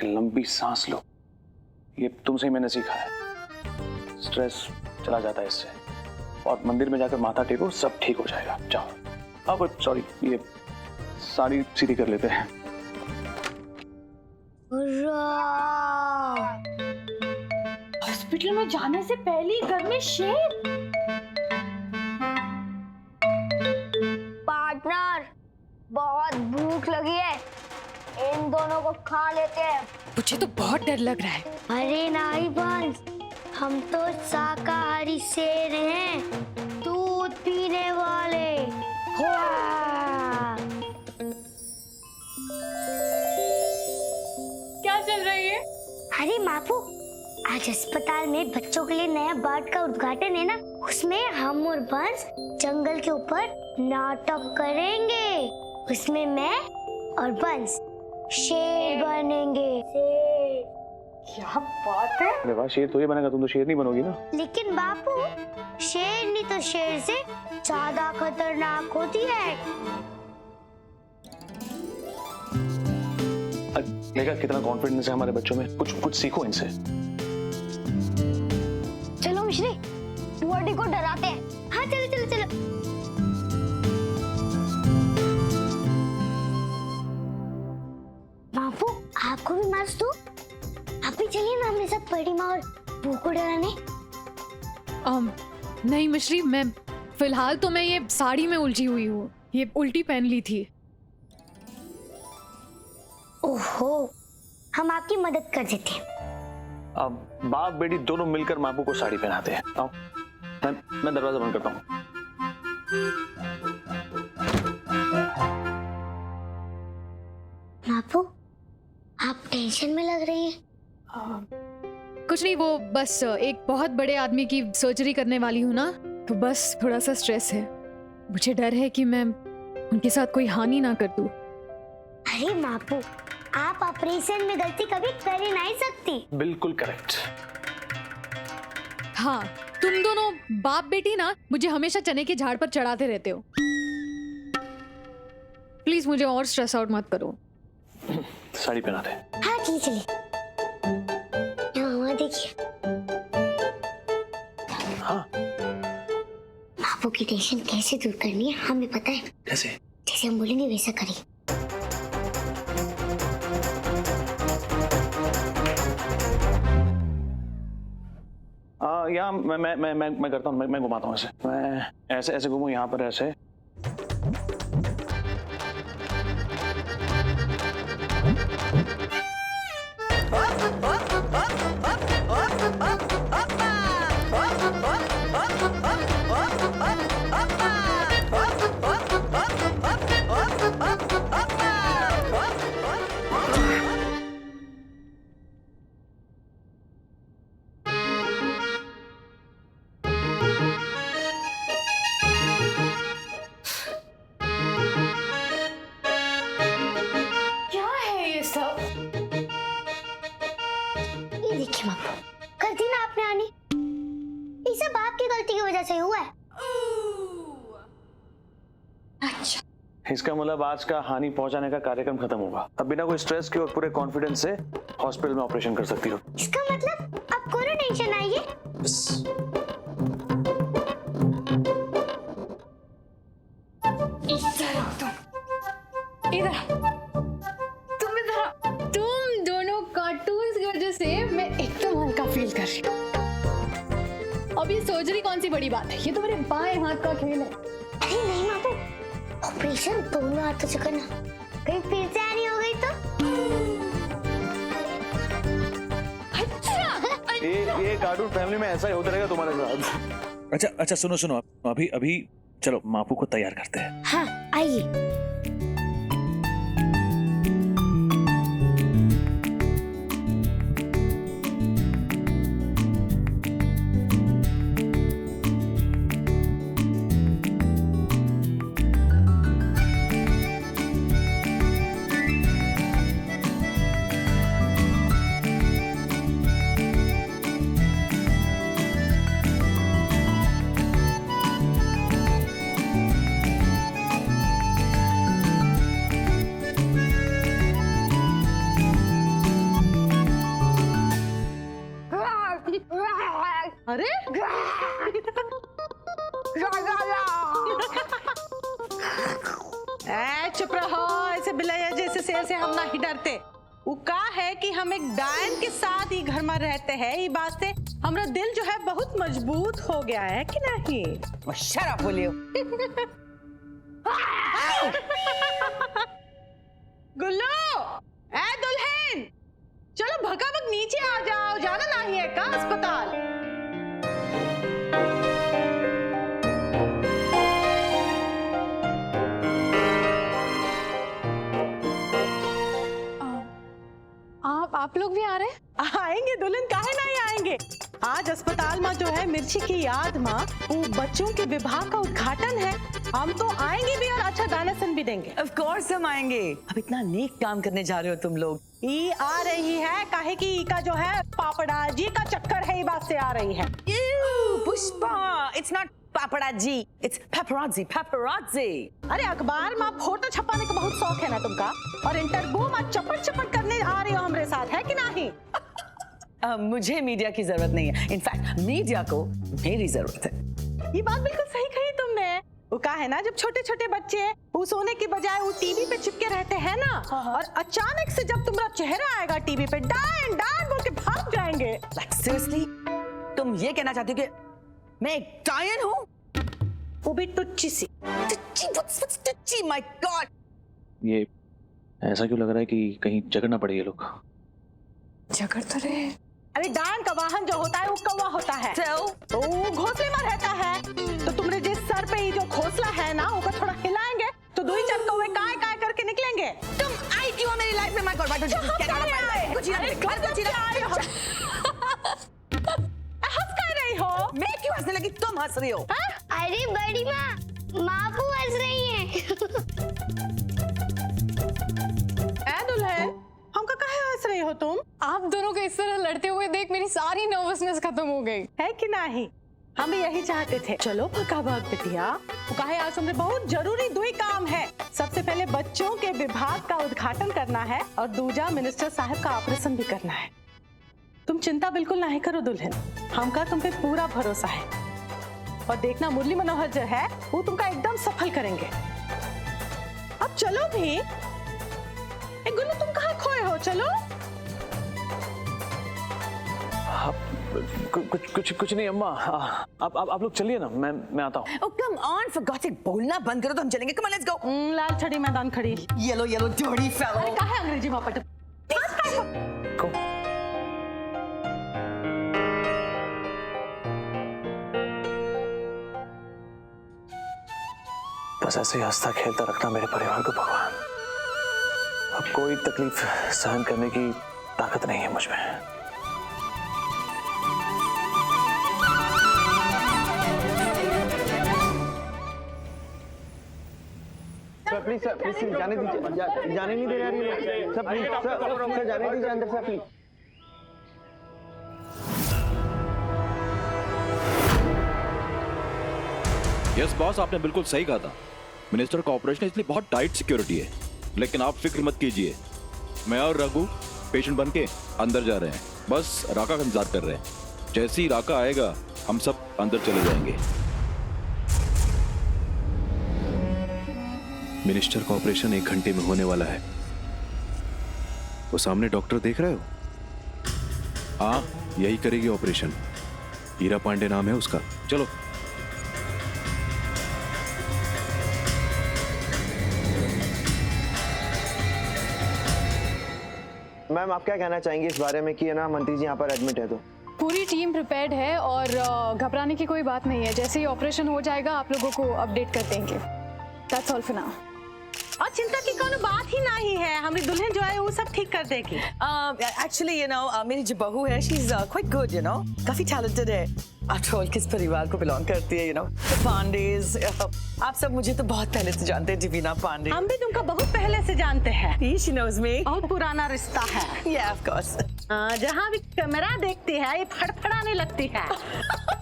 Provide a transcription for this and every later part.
एक लंबी सांस लो। ये तुमसे ही मैंने सीखा है। स्ट्रेस चला जाता है इससे। और मंदिर में जाकर माथा टेको, सब ठीक हो जाएगा। जाओ। अब सॉरी, ये साड़ी सीधी कर लेते हैं। हॉस्पिटल में जाने से पहले ही घर में शेर। पार्टनर, बहुत भूख लगी है, इन दोनों को खा लेते हैं। मुझे तो बहुत डर लग रहा है। अरे नहीं बंस, हम तो शाकाहारी शेर हैं, दूध पीने वाले। क्या चल रहा है ये? अरे मापू, आज अस्पताल में बच्चों के लिए नया वार्ड का उद्घाटन है ना, उसमें हम और बंस जंगल के ऊपर नाटक करेंगे। उसमें मैं और बंस शेर बनेंगे। शेर। क्या बात है। अरे वाह, शेर तो ये बनेगा, तुम तो शेर नहीं बनोगी ना। लेकिन बापू, शेर नहीं तो शेर से ज्यादा खतरनाक होती है। देखा कितना कॉन्फिडेंस है हमारे बच्चों में। कुछ सीखो इनसे। चलो मिश्री, वर्डी को डराते हैं। हाँ चलो चलो चलो। बापू, आपको भी मार्क्स दूं? आप भी चलिए ना हमारे साथ बड़ी माँ और बू को डराने। नहीं मिश्री, मैं फिलहाल तो मैं ये साड़ी में उलझी हुई हूँ। ये उल्टी पहन ली थी। ओहो, हम आपकी मदद कर देते हैं। अब बाप बेटी दोनों मिलकर मापू को साड़ी पहनाते हैं। आओ, मैं दरवाजा बंद करता हूँ। मापू, आप टेंशन में लग रही हैं। कुछ नहीं, वो बस एक बहुत बड़े आदमी की सर्जरी करने वाली हूँ ना, तो बस थोड़ा सा स्ट्रेस है। मुझे डर है कि मैं उनके साथ कोई हानि ना कर दूं। अरे मापू, आप ऑपरेशन में गलती कभी कर ही नहीं सकती। बिल्कुल करेक्ट। हाँ, तुम दोनों बाप बेटी ना मुझे हमेशा चने के झाड़ पर चढ़ाते रहते हो। प्लीज मुझे और स्ट्रेस आउट मत करो। साड़ी पहनाते हैं। हाँ चलिए चलिए। यहाँ देखिए। हाँ, बापू की टेंशन कैसे दूर करनी है हमें पता है। कैसे? जैसे हम बोलेंगे वैसा करिए। यहाँ मैं करता हूँ। मैं घुमाता हूँ ऐसे। मैं ऐसे ऐसे घूमूं, यहाँ पर ऐसे। देखिए बापू, गलती ना आपने आनी, ये सब आपकी गलती की वजह से हुआ है। अच्छा, इसका मतलब आज का हानि पहुंचाने का कार्यक्रम खत्म होगा। अब बिना कोई स्ट्रेस के और पूरे कॉन्फिडेंस से हॉस्पिटल में ऑपरेशन कर सकती हो। इसका मतलब आपको ना टेंशन आई है। बस। इधर तुम इधर। तुम दोनों कार्टून्स की वजह से मैं एकदम हल्का फील कर रही हूँ। अब ये सर्जरी कौन सी बड़ी बात है, ये तो मेरे बाएं हाथ का खेल है। अरे नहीं बापू, ऑपरेशन दोनों हाथों से करना, कहीं फिर से आनी हो गई तो। अच्छा, ये कार्टून फैमिली में ऐसा ही होता रहेगा तुम्हारे साथ। अच्छा सुनो अभी चलो मापू को तैयार करते हैं। हाँ आइए। अरे चुप रहो, ऐसे बिलैया जैसे शेर से हम नहीं डरते। वो का है कि हम एक डायन के साथ ही घर में रहते हैं, ये बात से हमारा दिल जो है बहुत मजबूत हो गया है कि नहीं। शराब बोलियो। गुल्लू, ए दुल्हन, चलो भगाभग नीचे आ जाओ, जाना नहीं है का अस्पताल। आप लोग भी आ रहे हैं? आएंगे दुल्हन, काहे नहीं आएंगे। आज अस्पताल में जो है मिर्ची की याद में वो बच्चों के विभाग का उद्घाटन है। हम तो आएंगे भी और अच्छा डोनेशन भी देंगे। ऑफ कोर्स हम आएंगे। अब इतना नेक काम करने जा रहे हो तुम लोग। ये आ रही है काहे कि का जो है पापड़ा जी का चक्कर है, ये बात से आ रही है। पुष्पा, इट्स नॉट पापड़ा जी, इट्स पेपराजी, पेपराजी। अरे अखबार में फोटो छपाने का बहुत शौक है ना तुमका, और इंटरव्यू में चपट चपट करने आ रही हो हमारे साथ, है कि नहीं? मुझे मीडिया की जरूरत नहीं है, इनफैक्ट मीडिया को मेरी जरूरत है। ये बात बिल्कुल सही कही तुमने। वो कहा है ना, जब छोटे छोटे बच्चे वो सोने की बजाय वो टीवी पे चिपके रहते हैं ना, और अचानक से जब तुम्हारा चेहरा आएगा टीवी पे, डायन डायन बोल के भाग जाएंगे। Like seriously, तुम ये कहना चाहती हो कि मैं एक डायन हूँ? वो भी टुच्ची सी। टुच्ची, what's टुच्ची? My God! ये ऐसा क्यों लग रहा है कि कहीं झगड़ना पड़े ये लोग? झगड़ तो रहे। अरे डायन का वाहन जो होता है वो कौवा होता है, तो वो घोंसले में रहता है। तो तुम्हारे जिस सर पे ये जो घोंसला है ना, वो थोड़ा हिलाएंगे तो दो ही चार कौवे काय काय करके निकलेंगे। तुम आई क्यों मेरी लाइफ में? My God, why don't you just get out of my life? कुछ हंस कर रही हो? मैं क्यों हंसने लगी? तुम हंस रही हो। अरे बड़ी माँ, मापू हंस रही है। ए दुल्हन, हमका काहे हंस रही हो तुम? आप दोनों को इस तरह लड़ते हुए देख मेरी सारी नर्वसनेस खत्म हो गई है कि नहीं? हम भी यही चाहते थे। चलो भगा भाग बिटिया, वो कहे आज हमने बहुत जरूरी दो ही काम है। सबसे पहले बच्चों के विभाग का उद्घाटन करना है, और दूजा मिनिस्टर साहब का ऑपरेशन भी करना है। तुम चिंता बिल्कुल नहीं करो दुल्हन, हमका तुम पे पूरा भरोसा है। और देखना मुरली मनोहर जो है वो तुमका एकदम सफल करेंगे। अब चलो भी। गुल्लू, तुम कहाँ खोए हो? चलो। कुछ नहीं अम्मा, आप लोग चलिए ना, मैं आता हूँ। Oh come on, for God's sake, बोलना बंद करो तो हम चलेंगे। Come on, let's go. लाल छड़ी मैदान खड़ी। Yellow, dirty fellow. अरे काहे अंग्रेजी में पट? बस ऐसे ही हंसता खेलता रखना मेरे परिवार को भगवान। अब कोई तकलीफ सहन करने की ताकत नहीं है मुझ में। प्लीज सर जाने दीजिए, जाने नहीं दे रहे हैं सर, प्लीज सर जाने दीजिए अंदर सर, प्लीज। यस बॉस, आपने बिल्कुल सही कहा था। मिनिस्टर का ऑपरेशन इसलिए बहुत टाइट सिक्योरिटी है, लेकिन आप फिक्र मत कीजिए। मैं और रघु पेशेंट बन के अंदर जा रहे हैं, बस राका का इंतजार कर रहे हैं। जैसे ही राका आएगा हम सब अंदर चले जाएंगे। मिनिस्टर का ऑपरेशन 1 घंटे में होने वाला है। वो सामने डॉक्टर देख रहे हो? हाँ, यही करेगी ऑपरेशन। हीरा पांडे नाम है उसका। चलो। मैम, आप क्या कहना चाहेंगे इस बारे में कि है ना मंत्री जी यहाँ पर एडमिट है? तो पूरी टीम प्रिपेयर्ड है और घबराने की कोई बात नहीं है। जैसे ही ऑपरेशन हो जाएगा आप लोगों को अपडेट कर देंगे। That's all for now. और चिंता की कोई बात ही नहीं है, हमारी दुल्हन जो है वो सब ठीक कर देगी। एक्चुअली मेरी जो बहू है, शी इज क्वाइट गुड, काफी टैलेंटेड है। आफ्टर ऑल किस परिवार को बिलोंग करती है, पांडेज। आप सब मुझे तो बहुत पहले से जानते हैं, डिवीना पांडे। हम भी तुमको बहुत पहले से जानते हैं। She knows me. बहुत पुराना रिश्ता है। Yeah, of course. जहाँ भी कैमरा देखती है ये फड़फड़ाने लगती है।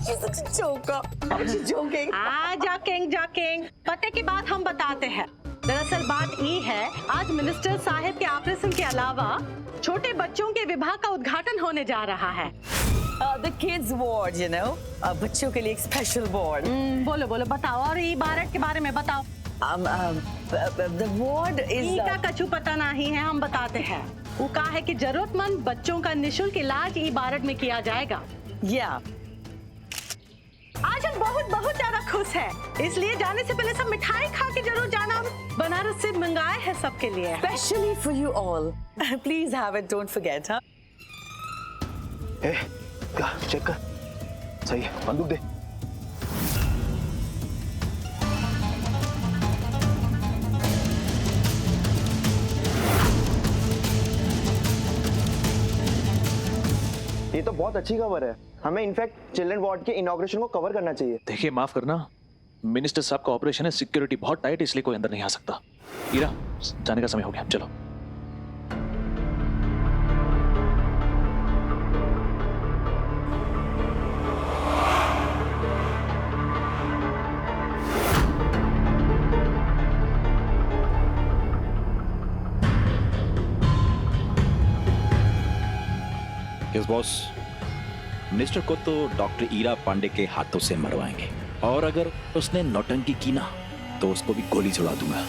She's such a joker. She's joking. Joking. पते की बात हम बताते हैं। दरअसल बात ये है, आज मिनिस्टर साहब के ऑपरेशन के अलावा छोटे बच्चों के विभाग का उद्घाटन होने जा रहा है। the kids ward, you know, बच्चों के लिए एक स्पेशल वार्ड. बोलो बोलो बताओ और ई बारट के बारे में बताओ. The ward is. ई का कछु पता नहीं है, हम बताते हैं. वो कहा है कि जरूरतमंद बच्चों का निशुल्क इलाज ई बारट में किया जाएगा. Yeah. आज हम बहुत बहुत ज्यादा खुश हैं, इसलिए जाने से पहले सब मिठाई खा के जरूर जाना. बनारस से मंगाए हैं सबके लिए. Especially for you all. Please have it. Don't forget, huh? ए, क्या चेक कर. सही है, बंदूक दे. ये तो बहुत अच्छी खबर है. हमें इनफैक्ट चिल्ड्रन वार्ड के इनॉग्रेशन को कवर करना चाहिए. देखिए माफ करना, मिनिस्टर साहब का ऑपरेशन है, सिक्योरिटी बहुत टाइट, इसलिए कोई अंदर नहीं आ सकता. हीरा, जाने का समय हो गया, चलो. यस बॉस, मिनिस्टर को तो डॉक्टर ईरा पांडे के हाथों से मरवाएंगे, और अगर उसने नौटंकी की ना तो उसको भी गोली चढ़ा दूंगा.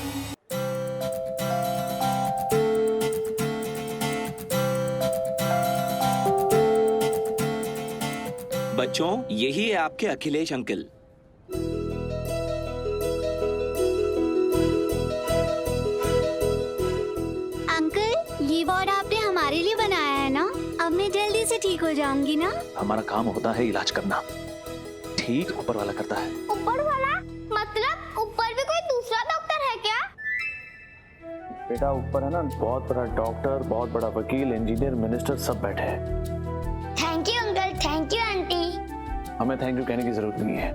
बच्चों, यही है आपके अखिलेश अंकल. अंकल, ये वार्ड आपने हमारे लिए बनाया है ना? अब मैं जल्दी से ठीक हो जाऊंगी ना? हमारा काम होता है इलाज करना, ठीक ऊपर वाला करता है. ऊपर वाला मतलब ऊपर भी कोई दूसरा डॉक्टर है क्या? बेटा ऊपर है ना, बहुत बड़ा डॉक्टर, बहुत बड़ा वकील, इंजीनियर, मिनिस्टर सब बैठे हैं. Thank you uncle, thank you aunty. हमें थैंक यू कहने की जरूरत नहीं है.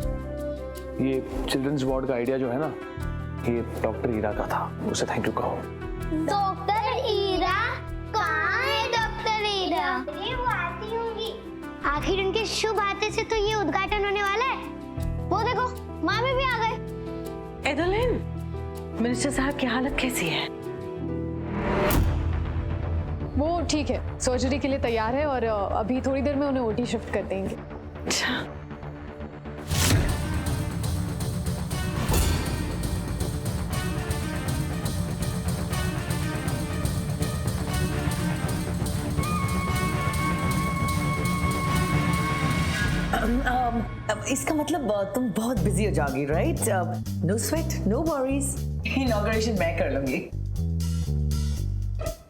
ये चिल्ड्रंस वार्ड का आइडिया जो है ना, ये डॉक्टर ईरा का था, उसे थैंक यू कहो. डॉक्टर ईरा? कहाँ है डॉक्टर ईरा? ये वो आती होंगी. आखिर उनके शुभ हाथे से तो ये उद्घाटन होने वाला है. वो देखो, मामी भी आ गए. एडलिन, मिनिस्टर साहब की हालत कैसी है? वो ठीक है, सर्जरी के लिए तैयार है और अभी थोड़ी देर में उन्हें ओटी शिफ्ट कर देंगे. अच्छा. इसका मतलब तुम बहुत बिजी हो जाओगी, right? No sweat, no worries. Inauguration मैं कर लूंगी.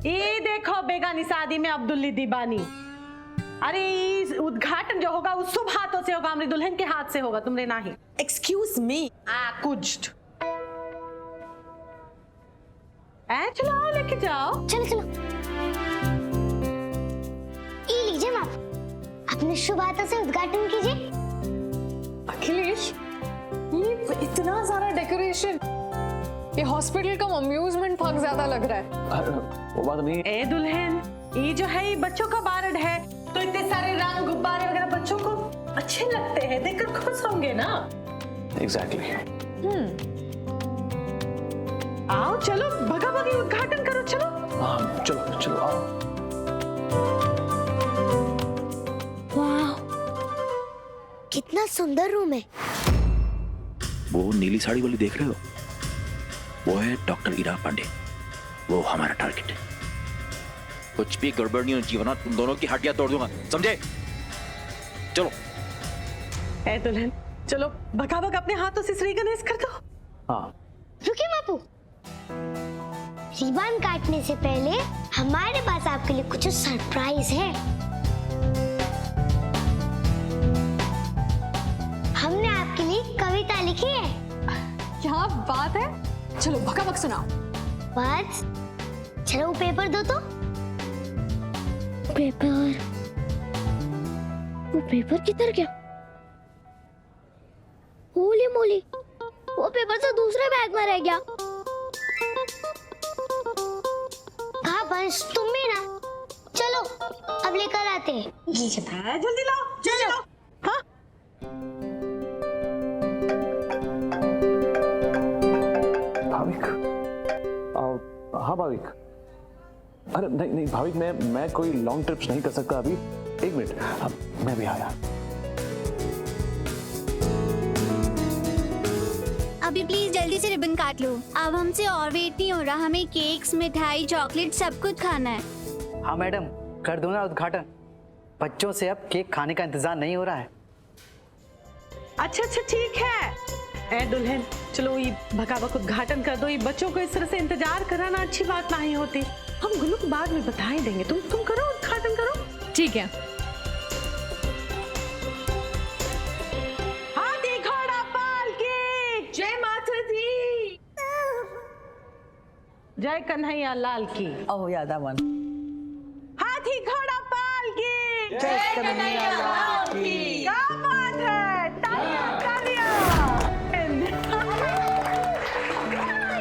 ये देखो बेगानी शादी में अब्दुल्ली दीवानी. अरे इस उद्घाटन जो होगा उस शुभ हाथों से होगा, हमारी दुल्हन के हाथ से होगा, तुमने नहीं. Excuse me. कुछ चलो आओ, लेके जाओ. चलो चलो. ये लीजिए माँ, अपने शुभ हाथों से उद्घाटन कीजिए. अखिलेश, ये इतना सारा डेकोरेशन, ये हॉस्पिटल का अम्यूजमेंट पार्क ज्यादा लग रहा है. वो बात नहीं. ए दुल्हन, ये जो है ये बच्चों का बारड है, तो इतने सारे रंग गुब्बारे वगैरह बच्चों को अच्छे लगते हैं, देखकर खुश होंगे ना. एग्जैक्टली. आओ चलो, भगा भगी उद्घाटन करो. चलो हाँ, चलो चलो आओ. वाह, कितना सुंदर रूम है. वो नीली साड़ी वाली देख रहे हो, वो है डॉक्टर ईरा पांडे. वो हमारा टारगेट है. कुछ भी गड़बड़ नहीं होनी चाहिए, वरना तुम दोनों की हड्डियां तोड़ दूंगा, समझे? चलो. ए दुल्हन, चलो भगा भग अपने हाथों से श्री गणेश कर दो. हाँ. रुकिए बापू, रिबन काटने से पहले हमारे पास आपके लिए कुछ सरप्राइज है. हमने आपके लिए कविता लिखी है. क्या बात है, चलो भगा भग सुनाओ. बस चलो, वो पेपर दो तो. पेपर, वो पेपर किधर गया? होली मोली, वो पेपर तो दूसरे बैग में रह गया. हाँ बस तुम भी ना. चलो अब लेकर आते हैं. जल्दी लाओ, जल्दी लाओ. हाँ भाविक. हाँ भाविक, अरे नहीं नहीं भाविक, मैं कोई लॉन्ग ट्रिप्स नहीं कर सकता अभी। एक मिनट, अब मैं भी आया। अभी प्लीज जल्दी से रिबन काट लो, अब हमसे और वेट नहीं हो रहा, हमें केक्स, मिठाई, चॉकलेट सब कुछ खाना है। हाँ मैडम, कर दो ना उद्घाटन। बच्चों से अब केक खाने का इंतजार नहीं हो रहा है। अच्छा ठीक है। ए दुल्हन, चलो ये भकाभक उद्घाटन कर दो। ये बच्चों को इस तरह से इंतजार कराना अच्छी बात नहीं होती। हम गुल्लू को बाद में बता ही देंगे। तुम करो, उद्घाटन करो। ठीक है। हाथी घोड़ा पालकी, जय माता दी, जय कन्हैया लाल की। Oh yeah, that one. हाथी घोड़ा पालकी, जय कन्हैया लाल की। क्या बात है, तालियां तालियां।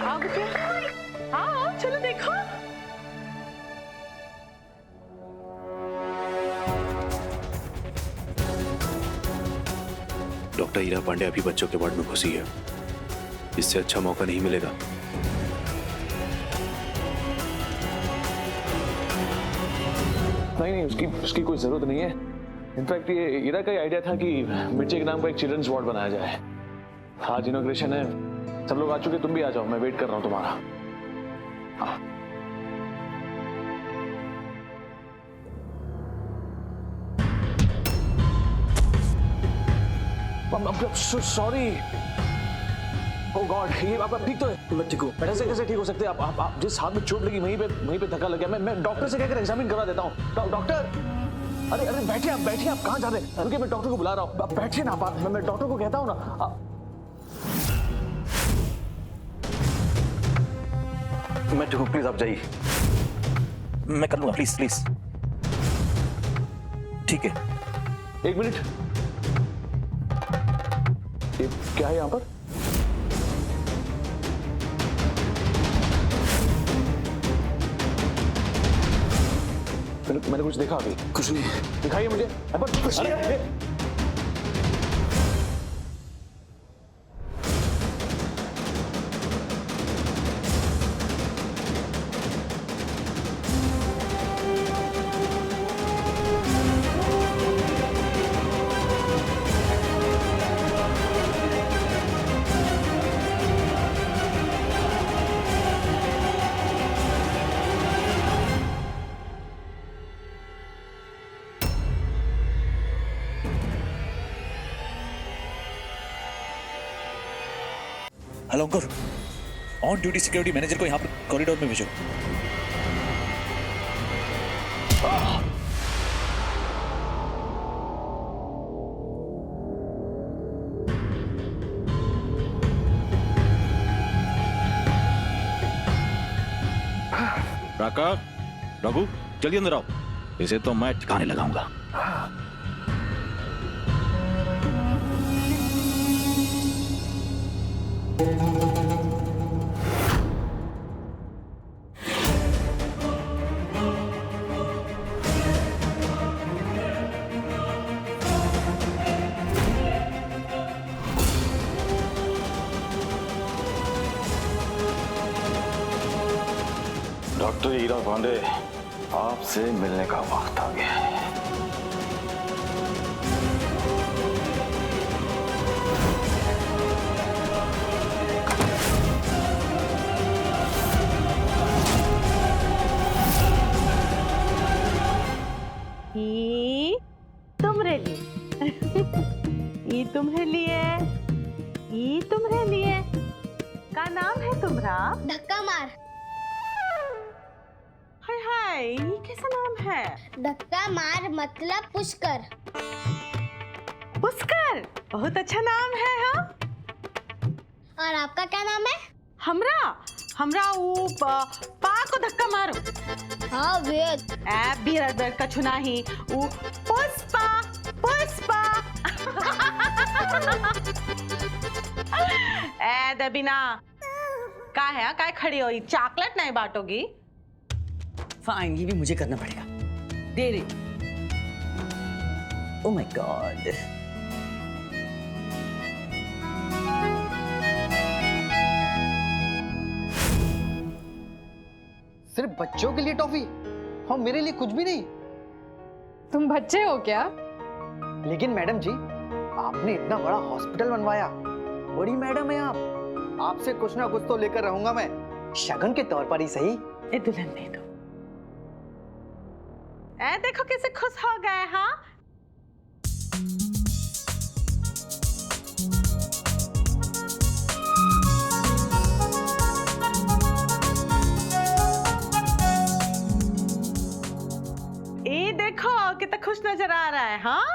आओ बेटा, आओ चलो देखो। डॉक्टर हीरा पांडे अभी बच्चों के वार्ड में घुसी है, इससे अच्छा मौका नहीं मिलेगा। नहीं उसकी कोई जरूरत नहीं है। इनफैक्ट ये ईरा का ही आइडिया था कि मिर्ची के नाम का एक चिल्ड्रंस वार्ड बनाया जाए। आज इनॉग्रेशन है, सब लोग आ चुके, तुम भी आ जाओ, मैं वेट कर रहा हूँ तुम्हारा। हाँ। सॉरी, ओह गॉड, ये आप ठीक तो है? मैं ठीक हूँ। ऐसे कैसे ठीक हो सकते हैं आप जिस हाथ में चोट लगी वहीं पे धक्का लग गया। मैं डॉक्टर से कहकर एग्जामिन करा देता हूँ। डॉक्टर, अरे बैठिए आप कहाँ जा रहे हैं? रुकिए, मैं डॉक्टर को बुला रहा हूँ। आप बैठिए ना, मैं डॉक्टर को कहता हूँ ना। मैं ठीक हूँ, प्लीज आप जाइए, मैं कर लूंगा, प्लीज। ठीक है, एक मिनट, ये क्या है यहाँ पर? मैंने कुछ देखा अभी? कुछ नहीं, दिखाइए मुझे। कुछ नहीं। Hello Ankur, on duty security manager को यहाँ पर कॉरिडोर में भेजो। राका, रघु, जल्दी अंदर आओ, इसे तो मैं ठिकाने लगाऊंगा। डॉक्टर हीरा पांडे, आपसे मिलने का वक्त आ गया है। ये तुम्हारे लिए, ये तुम्हारे लिए, ये तुम्हारे लिए। का नाम है तुम्हारा? धक्का मार। हाय, ये कैसा नाम है? धक्का मार मतलब पुष्कर। पुष्कर, बहुत अच्छा नाम है। हाँ, और आपका क्या नाम है? हमरा वो पा को धक्का मारो। हाँ वेद। ऐप भी रदर का छुना ही वो पुष्पा। ए दबीना, का है? काय खड़ी हो? चॉकलेट नहीं बांटोगी? फाइन, ये भी मुझे करना पड़ेगा। दे रही। Oh my God. सिर्फ बच्चों के लिए टॉफी? हाँ मेरे लिए कुछ भी नहीं। तुम बच्चे हो क्या? लेकिन मैडम जी, आपने इतना बड़ा हॉस्पिटल बनवाया, बड़ी मैडम है आप, आपसे कुछ ना कुछ तो लेकर रहूंगा मैं, शगन के तौर पर ही सही। ए दुल्हन दे दो। ए देखो कैसे खुश हो गए। हाँ ये देखो कितना खुश नजर आ रहा है। हाँ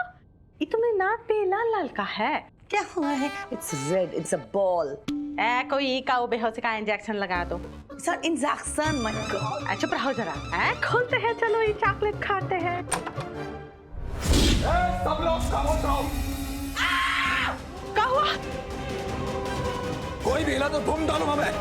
ये तुम्हें नाक पे लाल लाल का है, क्या हुआ है? It's red. It's a ball. ए कोई का बेहोशी का इंजेक्शन लगा दो। It's an injection. My God. चुप रहो जरा। खोलते हैं, चलो ये चॉकलेट खाते हैं। सब लोग खामोश रहो। क्या हुआ? कोई भी हिला तो बम डालूंगा मैं।